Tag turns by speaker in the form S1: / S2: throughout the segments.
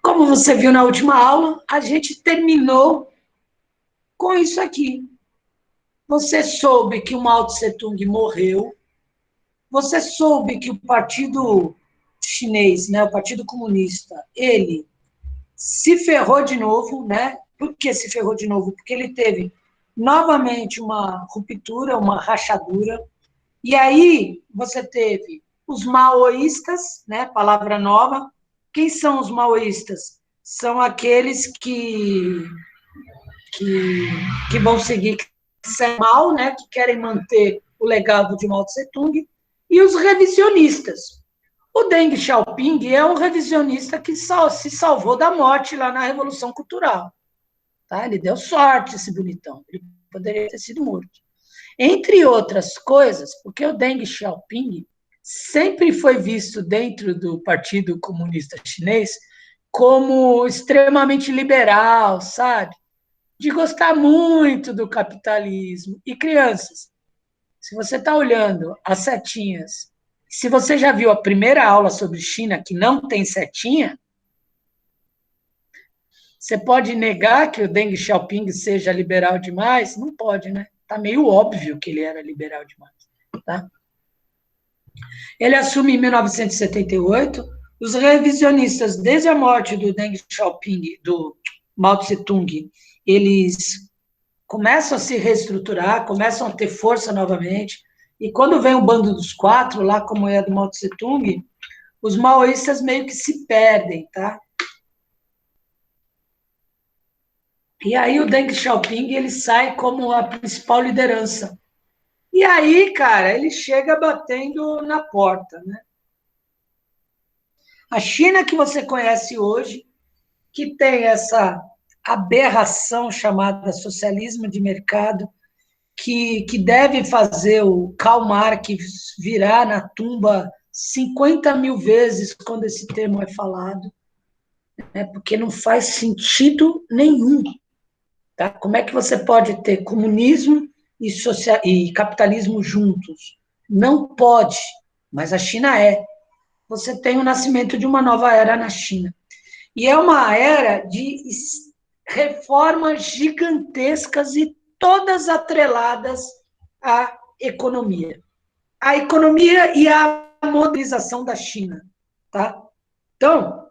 S1: Como você viu na última aula, a gente terminou com isso aqui. Você soube que o Mao Tse-tung morreu, você soube que o Partido Chinês, né, o Partido Comunista, ele se ferrou de novo, né? Por que se ferrou de novo? Porque ele teve novamente uma ruptura, uma rachadura, e aí você teve os maoístas, né? Palavra nova. Quem são os maoístas? São aqueles que vão seguir Mao, né? Que querem manter o legado de Mao Tse-tung, e os revisionistas. O Deng Xiaoping é um revisionista que se salvou da morte lá na Revolução Cultural. Tá? Ele deu sorte, esse bonitão. Ele poderia ter sido morto. Entre outras coisas, porque o Deng Xiaoping sempre foi visto dentro do Partido Comunista Chinês como extremamente liberal, sabe? De gostar muito do capitalismo. E crianças, se você está olhando as setinhas, se você já viu a primeira aula sobre China que não tem setinha, você pode negar que o Deng Xiaoping seja liberal demais? Não pode, né? Está meio óbvio que ele era liberal demais. Tá? Ele assume em 1978. Os revisionistas, desde a morte do Deng Xiaoping, do Mao Tse-tung, eles começam a se reestruturar, começam a ter força novamente, e quando vem o bando dos quatro, lá como é do Mao Tse-tung, os maoístas meio que se perdem, tá? E aí o Deng Xiaoping, ele sai como a principal liderança. E aí, cara, ele chega batendo na porta, né? A China que você conhece hoje, que tem essa aberração chamada socialismo de mercado, que deve fazer o Karl Marx virar na tumba 50 mil vezes quando esse termo é falado, né? Porque não faz sentido nenhum. Tá? Como é que você pode ter comunismo e capitalismo juntos? Não pode, mas a China é. Você tem o nascimento de uma nova era na China. E é uma era de reformas gigantescas e todas atreladas à economia. A economia e a modernização da China. Tá? Então,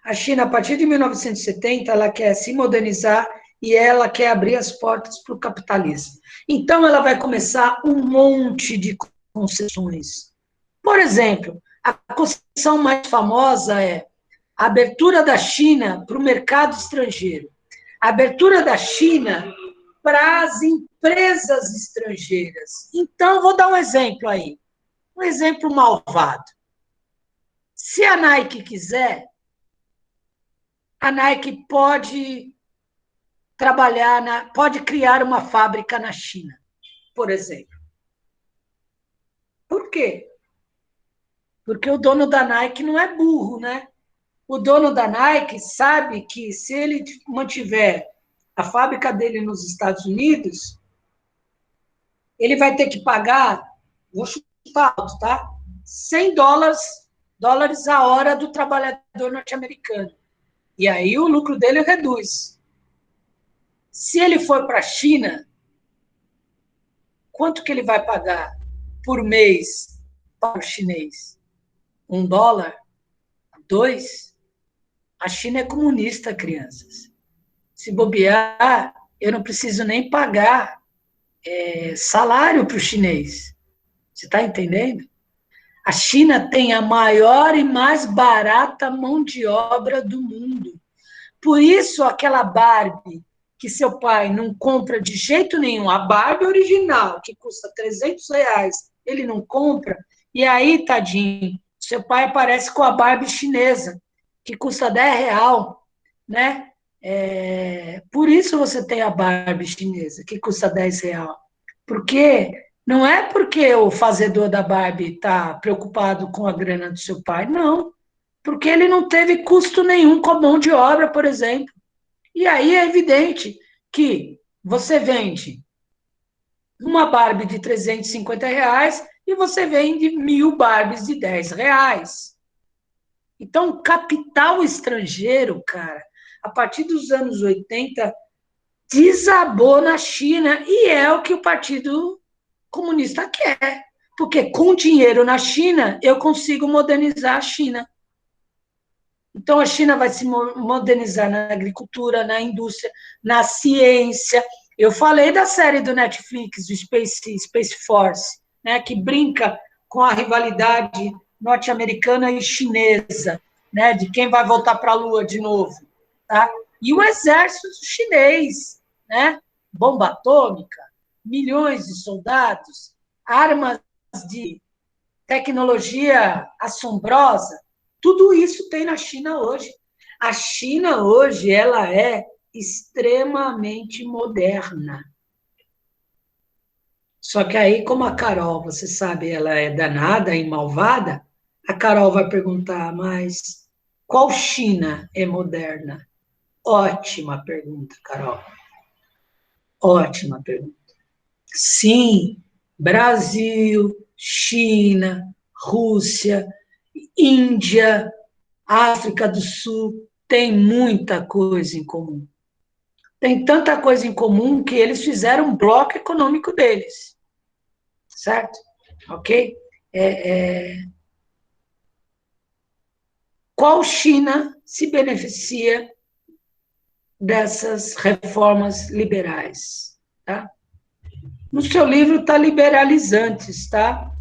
S1: a China, a partir de 1970, ela quer se modernizar e ela quer abrir as portas para o capitalismo. Então, ela vai começar um monte de concessões. Por exemplo, a concessão mais famosa é a abertura da China para o mercado estrangeiro, a abertura da China para as empresas estrangeiras. Então, vou dar um exemplo aí, um exemplo malvado. Se a Nike quiser, a Nike pode pode criar uma fábrica na China, por exemplo. Por quê? Porque o dono da Nike não é burro, né? O dono da Nike sabe que se ele mantiver a fábrica dele nos Estados Unidos, ele vai ter que pagar, vou chutar alto, tá? $100 a hora do trabalhador norte-americano. E aí o lucro dele reduz. Se ele for para a China, quanto que ele vai pagar por mês para o chinês? $1? $2? A China é comunista, crianças. Se bobear, eu não preciso nem pagar salário para o chinês. Você está entendendo? A China tem a maior e mais barata mão de obra do mundo. Por isso, aquela Barbie que seu pai não compra de jeito nenhum, a Barbie original, que custa R$300, ele não compra, e aí, tadinho, seu pai aparece com a Barbie chinesa, que custa R$10, né? Por isso você tem a Barbie chinesa, que custa R$10. Porque não é porque o fazedor da Barbie está preocupado com a grana do seu pai, não. Porque ele não teve custo nenhum com a mão de obra, por exemplo. E aí é evidente que você vende uma Barbie de R$350 e você vende 1.000 Barbies de R$10. Então, capital estrangeiro, cara, a partir dos anos 80, desabou na China, e é o que o Partido Comunista quer. Porque com dinheiro na China, eu consigo modernizar a China. Então, a China vai se modernizar na agricultura, na indústria, na ciência. Eu falei da série do Netflix, do Space Force, né, que brinca com a rivalidade norte-americana e chinesa, né, de quem vai voltar para a Lua de novo. Tá? E o exército chinês, né, bomba atômica, milhões de soldados, armas de tecnologia assombrosa, tudo isso tem na China hoje. A China hoje, ela é extremamente moderna. Só que aí, como a Carol, você sabe, ela é danada e malvada, a Carol vai perguntar, mas qual China é moderna? Ótima pergunta, Carol. Ótima pergunta. Sim, Brasil, China, Rússia, Índia, África do Sul, tem muita coisa em comum. Tem tanta coisa em comum que eles fizeram um bloco econômico deles, certo? Ok? Qual China se beneficia dessas reformas liberais? Tá? No seu livro está liberalizantes, tá?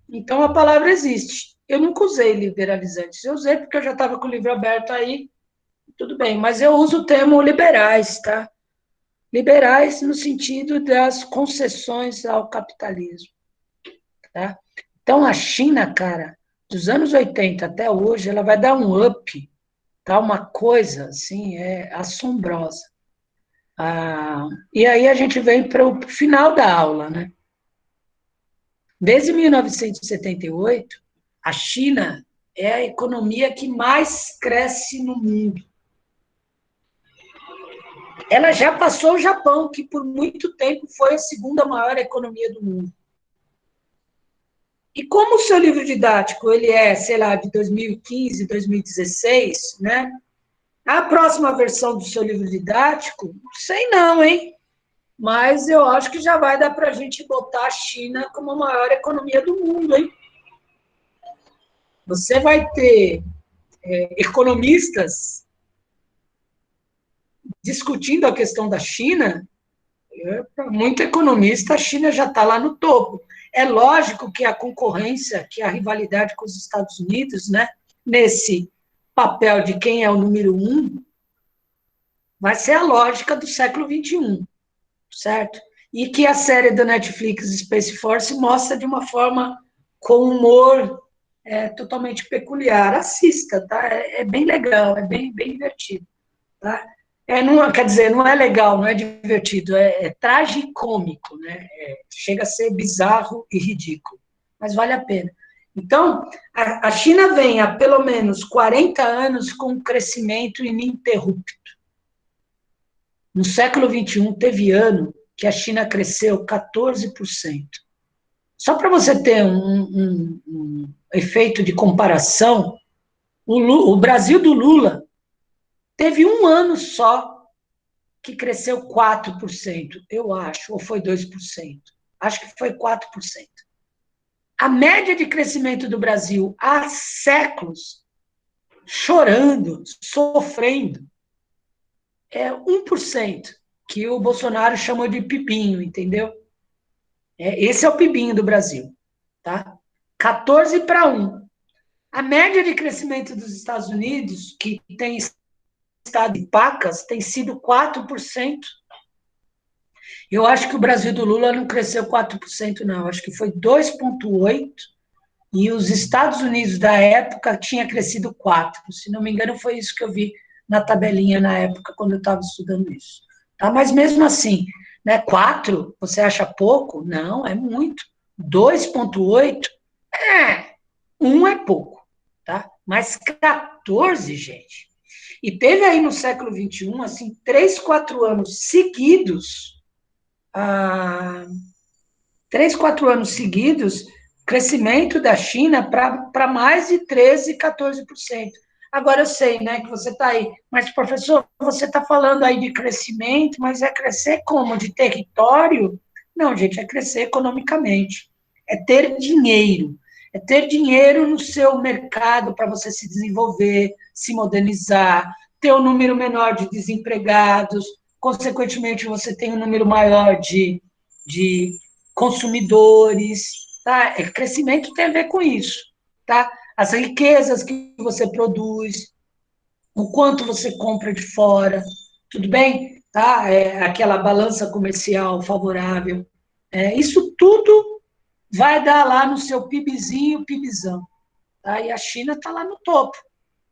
S1: Então a palavra existe. Eu nunca usei liberalizantes, eu usei porque eu já estava com o livro aberto aí, tudo bem, mas eu uso o termo liberais, tá? Liberais no sentido das concessões ao capitalismo, tá? Então, a China, cara, dos anos 80 até hoje, ela vai dar um up, tá? Uma coisa, assim, assombrosa. E aí a gente vem para o final da aula, né? Desde 1978, a China é a economia que mais cresce no mundo. Ela já passou o Japão, que por muito tempo foi a segunda maior economia do mundo. E como o seu livro didático, ele é, sei lá, de 2015, 2016, né? A próxima versão do seu livro didático, não sei não, hein? Mas eu acho que já vai dar para a gente botar a China como a maior economia do mundo, hein? Você vai ter economistas discutindo a questão da China. Para muito economista, a China já está lá no topo. É lógico que a concorrência, que a rivalidade com os Estados Unidos, né, nesse papel de quem é o número um, vai ser a lógica do século XXI, certo? E que a série da Netflix Space Force mostra de uma forma com humor totalmente peculiar. Assista, tá? É bem legal, é bem divertido, tá? Não, quer dizer, não é legal, não é divertido, é tragicômico, né? Chega a ser bizarro e ridículo, mas vale a pena. Então, a China vem há pelo menos 40 anos com um crescimento ininterrupto. No século XXI, teve ano que a China cresceu 14%. Só para você ter um efeito de comparação, o Brasil do Lula teve um ano só que cresceu 4%, eu acho, ou foi 2%. Acho que foi 4%. A média de crescimento do Brasil há séculos, chorando, sofrendo, é 1%, que o Bolsonaro chamou de pibinho, entendeu? Esse é o pibinho do Brasil, tá? 14 para 1. A média de crescimento dos Estados Unidos, que tem estado de pacas, tem sido 4%. Eu acho que o Brasil do Lula não cresceu 4%, não. Acho que foi 2,8%, e os Estados Unidos da época tinha crescido 4%. Se não me engano, foi isso que eu vi na tabelinha na época, quando eu estava estudando isso. Tá? Mas mesmo assim, né, 4%, você acha pouco? Não, é muito. 2,8%, 1 é pouco. Tá? Mas 14%, gente. E teve aí no século XXI, assim, 3, 4 anos seguidos, 3, 4 anos seguidos, crescimento da China para mais de 13%, 14%. Agora eu sei, né, que você está aí, mas, professor, você está falando aí de crescimento, mas é crescer como? De território? Não, gente, é crescer economicamente. É ter dinheiro. É ter dinheiro no seu mercado para você se desenvolver, se modernizar, ter um número menor de desempregados, consequentemente, você tem um número maior de consumidores, tá? Crescimento tem a ver com isso, tá? As riquezas que você produz, o quanto você compra de fora, tudo bem? Tá? Aquela balança comercial favorável. Isso tudo vai dar lá no seu PIBzinho, PIBzão. Tá? E a China está lá no topo.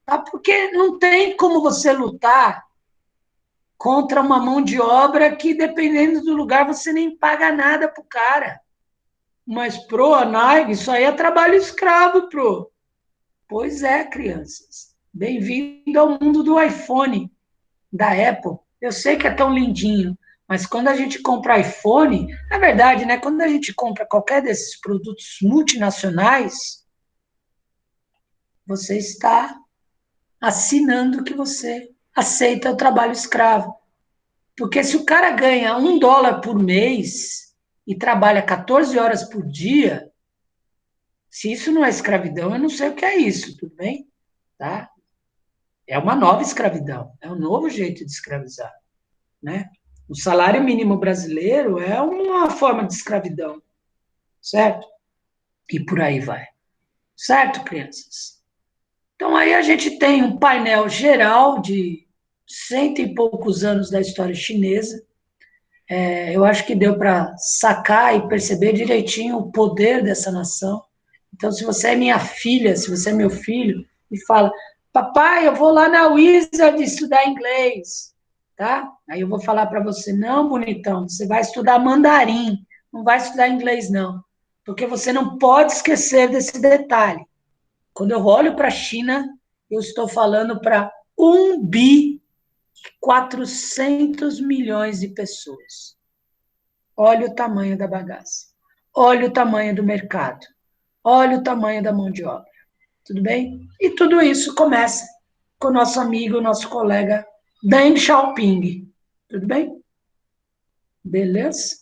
S1: Tá? Porque não tem como você lutar contra uma mão de obra que, dependendo do lugar, você nem paga nada pro cara. Mas pro Anag, isso aí é trabalho escravo, pro. Pois é, crianças. Bem-vindo ao mundo do iPhone, da Apple. Eu sei que é tão lindinho, mas quando a gente compra iPhone, na verdade, né, quando a gente compra qualquer desses produtos multinacionais, você está assinando que você aceita o trabalho escravo. Porque se o cara ganha $1 por mês e trabalha 14 horas por dia, se isso não é escravidão, eu não sei o que é isso, tudo bem? Tá? É uma nova escravidão, é um novo jeito de escravizar, né? O salário mínimo brasileiro é uma forma de escravidão, certo? E por aí vai. Certo, crianças? Então aí a gente tem um painel geral de cento e poucos anos da história chinesa. Eu acho que deu para sacar e perceber direitinho o poder dessa nação. Então, se você é minha filha, se você é meu filho, e fala, papai, eu vou lá na Wizard estudar inglês, tá? Aí eu vou falar para você, não, bonitão, você vai estudar mandarim, não vai estudar inglês, não. Porque você não pode esquecer desse detalhe. Quando eu olho para a China, eu estou falando para 1,4 bilhão de pessoas. Olha o tamanho da bagaça. Olha o tamanho do mercado. Olha o tamanho da mão de obra. Tudo bem? E tudo isso começa com o nosso amigo, nosso colega Deng Xiaoping. Tudo bem? Beleza?